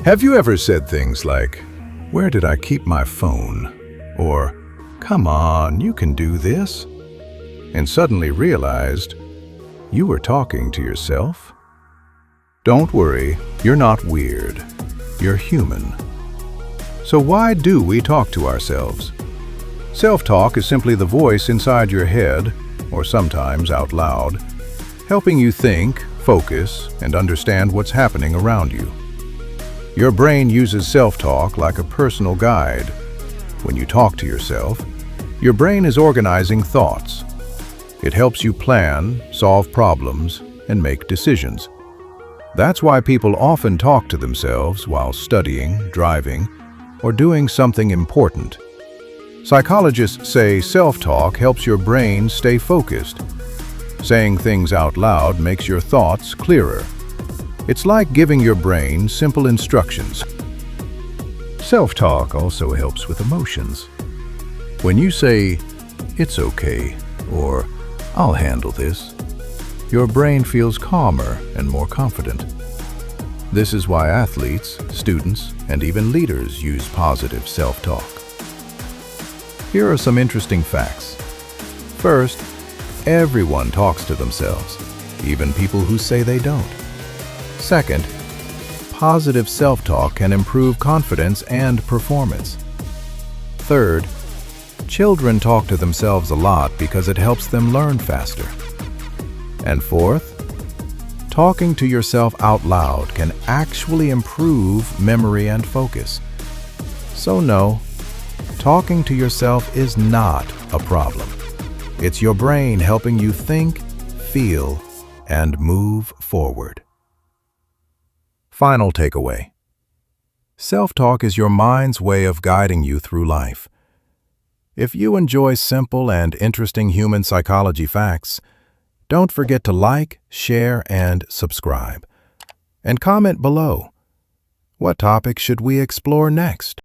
Have you ever said things like, "Where did I keep my phone?" Or, "Come on, you can do this," and suddenly realized you were talking to yourself? Don't worry, you're not weird. You're human. So why do we talk to ourselves? Self-talk is simply the voice inside your head, or sometimes out loud, helping you think, focus, and understand what's happening around you. Your brain uses self-talk like a personal guide. When you talk to yourself, your brain is organizing thoughts. It helps you plan, solve problems, and make decisions. That's why people often talk to themselves while studying, driving, or doing something important. Psychologists say self-talk helps your brain stay focused. Saying things out loud makes your thoughts clearer. It's like giving your brain simple instructions. Self-talk also helps with emotions. When you say, "It's okay," or "I'll handle this," your brain feels calmer and more confident. This is why athletes, students, and even leaders use positive self-talk. Here are some interesting facts. First, everyone talks to themselves, even people who say they don't. Second, positive self-talk can improve confidence and performance. Third, children talk to themselves a lot because it helps them learn faster. And fourth, talking to yourself out loud can actually improve memory and focus. So no, talking to yourself is not a problem. It's your brain helping you think, feel, and move forward. Final takeaway. Self-talk is your mind's way of guiding you through life. If you enjoy simple and interesting human psychology facts, don't forget to like, share, and subscribe. And comment below. What topic should we explore next?